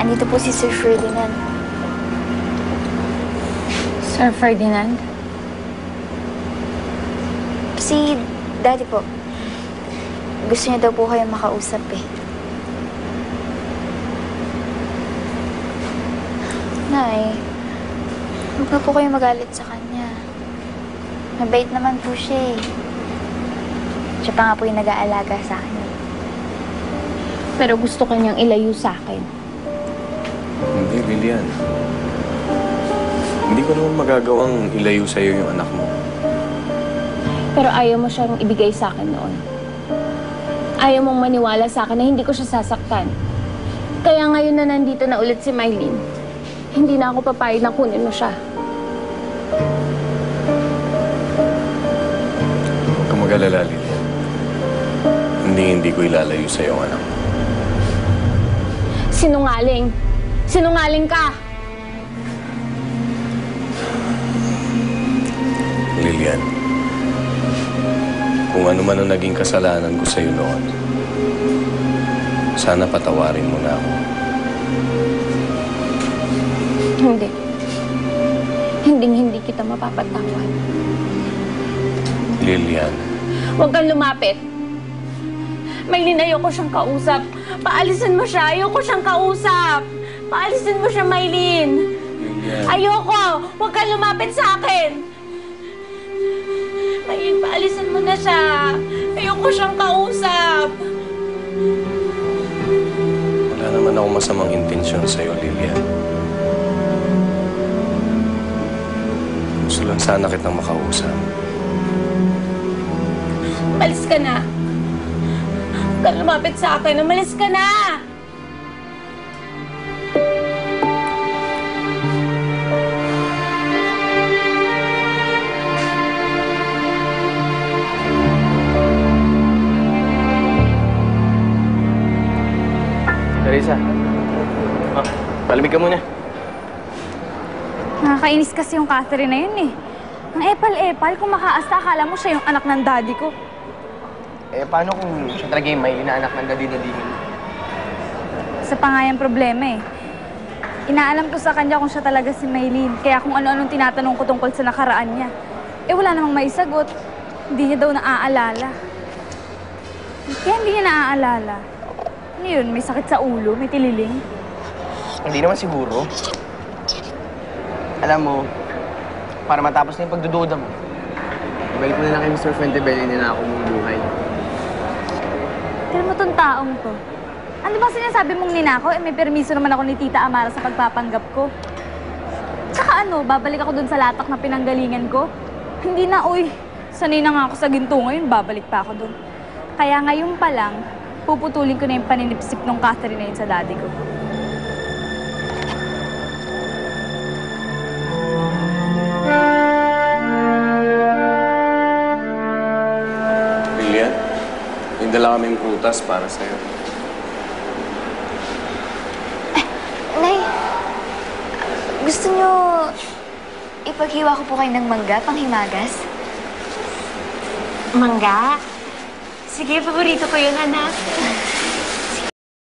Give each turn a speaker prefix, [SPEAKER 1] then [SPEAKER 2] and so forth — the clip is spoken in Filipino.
[SPEAKER 1] Andito po si Sir Ferdinand.
[SPEAKER 2] Sir Ferdinand?
[SPEAKER 1] Si Daddy po. Gusto niya daw po kayo makausap eh. Nay, huwag na po kayo magalit sa kanya. Mabait naman po siya eh. Siya pa nga po yung nag-aalaga sa akin.
[SPEAKER 2] Pero gusto kanyang ilayo sa akin.
[SPEAKER 3] Hindi, Lilian. Hindi ko naman magagawang ilayo sa'yo yung anak mo.
[SPEAKER 2] Pero ayaw mo siyang ibigay sa akin noon. Ayaw mong maniwala sa akin na hindi ko siya sasaktan. Kaya ngayon na nandito na ulit si Mylene, hindi na ako papayag na kunin mo siya.
[SPEAKER 3] Huwag kang mag-alala, Lilian. Hindi ko ilalayo sa'yo ang anak mo.
[SPEAKER 2] Sinungaling! Sinungaling ka!
[SPEAKER 3] Lilian, kung ano man ang naging kasalanan ko sa'yo noon, sana patawarin mo na ako.
[SPEAKER 2] Hindi. Hindi kita mapapatawad.
[SPEAKER 3] Lilian.
[SPEAKER 2] Huwag kang lumapit. Mylene, ayoko siyang kausap. Paalisin mo siya. Ayoko siyang kausap. Paalisin mo siya, Mylene.
[SPEAKER 3] Lilian.
[SPEAKER 2] Ayoko! Huwag kang lumapit sa akin! Mylene, paalisin mo na siya. Ayoko siyang kausap.
[SPEAKER 3] Wala naman ako masamang intensyon sa'yo, Lilian. Gusto lang sana kitang makausap.
[SPEAKER 2] Umalis ka na. Huwag kang lumapit sa akin. Umalis ka na!
[SPEAKER 4] Teresa. Oh, palamig ka muna.
[SPEAKER 5] Nakakainis kasi yung Catherine na yun eh. Ang epal-epal, kung makaasta, akala mo siya yung anak ng daddy ko.
[SPEAKER 4] Eh, paano kung siya talaga yung Mylene na anak ng daddy-daddy mo?
[SPEAKER 5] Isa pa nga yung problema eh. Inaalam ko sa kanya kung siya talaga si Mylene. Kaya kung ano-anong tinatanong ko tungkol sa nakaraan niya. Eh wala namang maisagot. Hindi niya daw naaalala. Kaya hindi niya naaalala. Ano yun? May sakit sa ulo? May tililing?
[SPEAKER 4] Hindi naman siguro. Alam mo, para matapos na yung pagdududa mo, ibalik mo na lang kay Mr. Fuentebella na ako mong buhay.
[SPEAKER 5] Tignan mo tong taong to. Ano ba sinasabi mong ninakaw? Eh may permiso naman ako ni Tita Amara sa pagpapanggap ko. Tsaka ano, babalik ako dun sa latak na pinanggalingan ko? Hindi na, uy. Sanay na nga ako sa ginto ngayon, babalik pa ako dun. Kaya ngayon pa lang, puputulin ko na yung paninipsip ng Catherine na yun sa daddy ko.
[SPEAKER 3] Lilian, may dala kaming prutas para sa'yo.
[SPEAKER 1] Nay, gusto niyo ipaghiwa ko po kayo ng mangga pang himagas?
[SPEAKER 6] Mangga? Sige, paborito ko yun, anak.